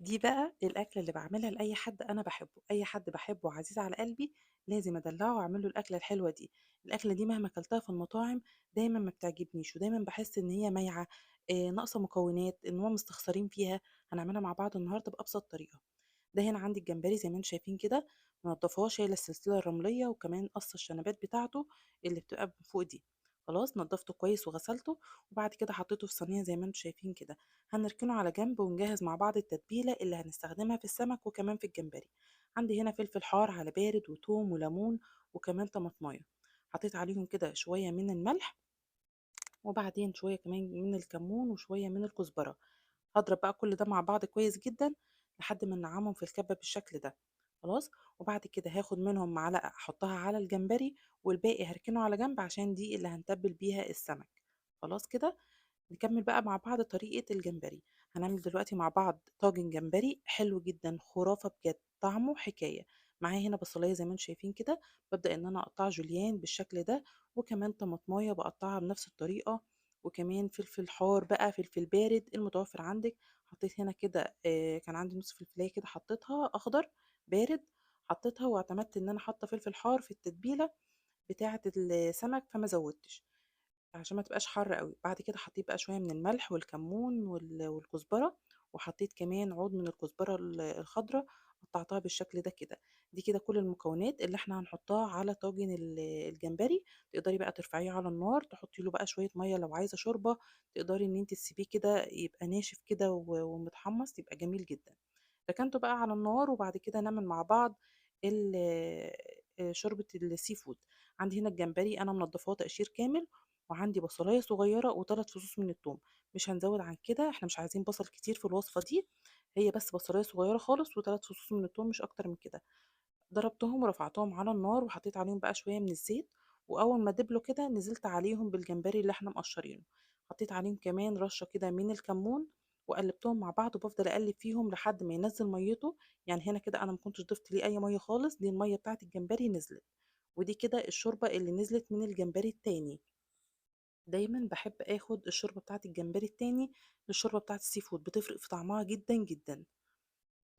دي بقى الأكلة اللي باعملها لأي حد أنا باحبه، أي حد باحبه وعزيز على قلبي لازم أدلّعه وأعمل له الأكلة الحلوة دي. الأكلة دي مهما كلتها في المطاعم دايمًا ما بتعجبنيش، ودايمًا باحس إن هي مايعة، ناقصة مكونات، إن هُم مستخسرين فيها. هنعملها مع بعض النهارده بأبسط طريقة. ده هنا عندي الجمبري زي ما أنتم شايفين كده، منضفاه شايلة السلسلة الرملية وكمان قاصة الشنبات بتاعته اللي بتبقى من فوق دي. خلاص نضفته كويس وغسلته، وبعد كده حطيته في صينية زي ما أنتم شايفين كده. هنركنه على جنب ونجهز مع بعض التتبيلة اللي هنستخدمها في السمك وكمان في الجمبري. عندي هنا فلفل حار على بارد وتوم وليمون وكمان طماطمايه. حطيت عليهم كده شوية من الملح، وبعدين شوية كمان من الكمون وشوية من الكزبرة. هاضرب بقى كل ده مع بعض كويس جدًا لحد ما ننعّمهم في الكبة بالشكل ده. خلاص. وبعد كده هاخد منهم معلقة أحطها على الجمبري، والباقي هاركنه على جنب عشان دي اللي هنتبل بيها السمك. خلاص كده. نكمل بقى مع بعض طريقة الجمبري. هنعمل دلوقتي مع بعض طاجن جمبري حلو جدا، خرافة بجد، طعمه حكاية. معايا هنا بصلاية زي ما انتم شايفين كده، ببدأ ان انا اقطع جوليان بالشكل ده، وكمان طماطماية بقطعها بنفس الطريقة، وكمان فلفل حار بقى، فلفل بارد المتوفر عندك. حطيت هنا كده كان عندي نص فلفلاية كده حطيتها اخضر بارد، حطيتها واعتمدت ان انا حاطة فلفل حار في التتبيلة بتاعة السمك فما زودتش عشان ما تبقاش حر قوي. بعد كده حطيت بقى شويه من الملح والكمون والكزبره، وحطيت كمان عود من الكزبره الخضراء، قطعتها بالشكل ده كده. دي كده كل المكونات اللي احنا هنحطها على طاجن الجمبري. تقدري بقى ترفعيه على النار، تحطي له بقى شويه ميه لو عايزه شوربه، تقدري ان انت تسيبيه كده يبقى ناشف كده ومتحمص، يبقى جميل جدا. ركنته بقى على النار، وبعد كده نعمل مع بعض شوربة السي فود. عندي هنا الجمبري أنا منضفاه تقشير كامل، وعندي بصلاية صغيرة وثلاث فصوص من الثوم. مش هنزود عن كده، احنا مش عايزين بصل كتير في الوصفة دي. هي بس بصلاية صغيرة خالص وثلاث فصوص من الثوم، مش أكتر من كده. ضربتهم ورفعتهم على النار وحطيت عليهم بقى شوية من الزيت، وأول ما دبلوا كده نزلت عليهم بالجمبري اللي احنا مقشرينه. حطيت عليهم كمان رشة كده من الكمون، وقلبتهم مع بعض وبفضل اقلب فيهم لحد ما ينزل ميته. يعني هنا كده انا ما كنتش ضفت ليه اي ميه خالص، دي الميه بتاعت الجمبري نزلت. ودي كده الشوربه اللي نزلت من الجمبري التاني. دايما بحب اخد الشوربه بتاعت الجمبري التاني للشوربه بتاعت السي فود، بتفرق في طعمها جدا جدا.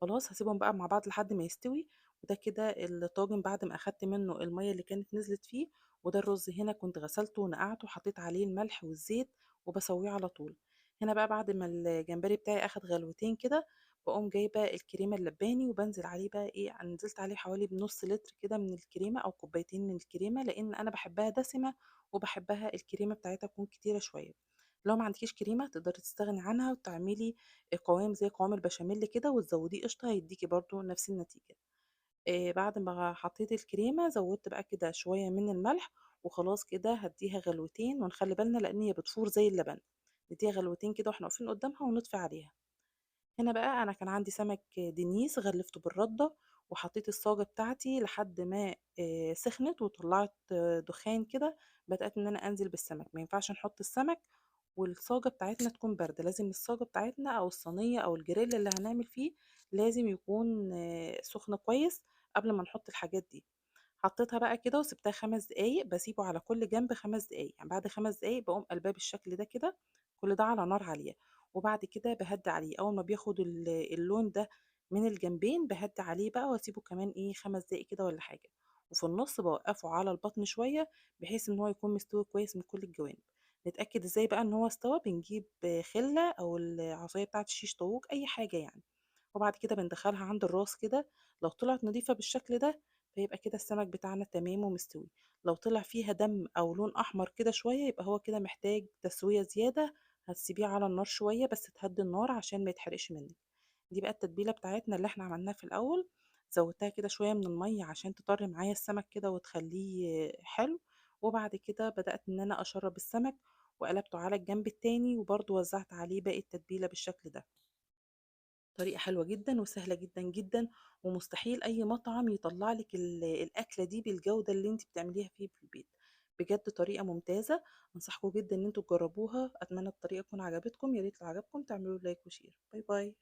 خلاص هاسيبهم بقى مع بعض لحد ما يستوي. وده كده الطاجن بعد ما أخدت منه المَيّة اللي كانت نزلت فيه. وده الرز هنا كنت غسلته ونقعته وحطيت عليه الملح والزيت وباسويه على طول. هنا بقى بعد ما الجمبري بتاعي أخد غلوتين كده، باقوم جايبة الكريمة اللباني وبانزل عليه بقى إيه، نزلت عليه حوالي بنُص لتر كده من الكريمة أو كوبايتين من الكريمة، لإن أنا باحبها دسمة وباحبها الكريمة بتاعتها تكون كتيرة شوية. لو ما عندكيش كريمة تقدري تستغني عنها وتعملي قوام زي قوام البشاميل كده وتزوديه قشطة، هيديكي برضو نفس النتيجة. بعد ما حطيت الكريمة زودت بقى كده شوية من الملح، وخلاص كده هديها غلوتين، ونخلي بالنا لأن هي بتفور زي اللبن. نديها غلوتين كده واحنا واقفين قدامها ونطفي عليها. هنا بقى أنا كان عندي سمك دنيس غلفته بالردة، وحطيت الصاجة بتاعتي لحد ما سخنت وطلعت دخان كده. بدأت إن أنا أنزل بالسمك. ما ينفعش نحط السمك والصاجة بتاعتنا تكون باردة، لازم الصاجة بتاعتنا أو الصينية أو الجريل اللي هنعمل فيه لازم يكون سخن كويس قبل ما نحط الحاجات دي. حطيتها بقى كده وسبتها 5 دقايق، باسيبه على كل جنب 5 دقايق، يعني بعد 5 دقايق باقوم قلباه بالشكل ده كده. كل ده على نار عالية. وبعد كده باهدّي عليه، أول ما بياخد اللون ده من الجنبين باهدّي عليه بقى واسيبه كمان إيه 5 دقايق كده والّا حاجة. وفي النُص باوقّفه على البطن شوية بحيث إن هو يكون مستوي كويس من كل الجوانب. نتأكد إزاي بقى إن هو استوى، بنجيب خِلّة أو العصاية بتاعة الشيش طاووق أي حاجة يعني، وبعد كده بندخّلها عند الراس كده. لو طلعت نضيفة بالشكل ده فيبقى كده السمك بتاعنا تمام ومستوي. لو طلع فيها دم أو لون أحمر كده شوية يبقى هو كده محتاج تسوية زيادة. هتسيبيه على النار شوية بس تهدّي النار عشان ما يتحرقش منِّك. دي بقى التتبيلة بتاعتنا اللي إحنا عملناها في الأول. زوّدتها كده شوية من المَيّة عشان تطرّي معايا السمك كده وتخلّيه حلو. وبعد كده بدأت إن أنا أشرّب السمك، وقلبته على الجنب التاني وبرضه وزّعت عليه باقي التتبيلة بالشكل ده. طريقة حلوة جدًا وسهلة جدًا، جدًا، ومستحيل أي مطعم يطلّع لِك الأكلة دي بالجودة اللي أنتِ بتعمليها فيه في البيت. بجد طريقة ممتازة، أنصحكم جدًا إن أنتم تجرّبوها. أتمنى الطريقة تكون عجبتكم، يا ريت لو عجبكم تعملوا لايك وشير. باي باي.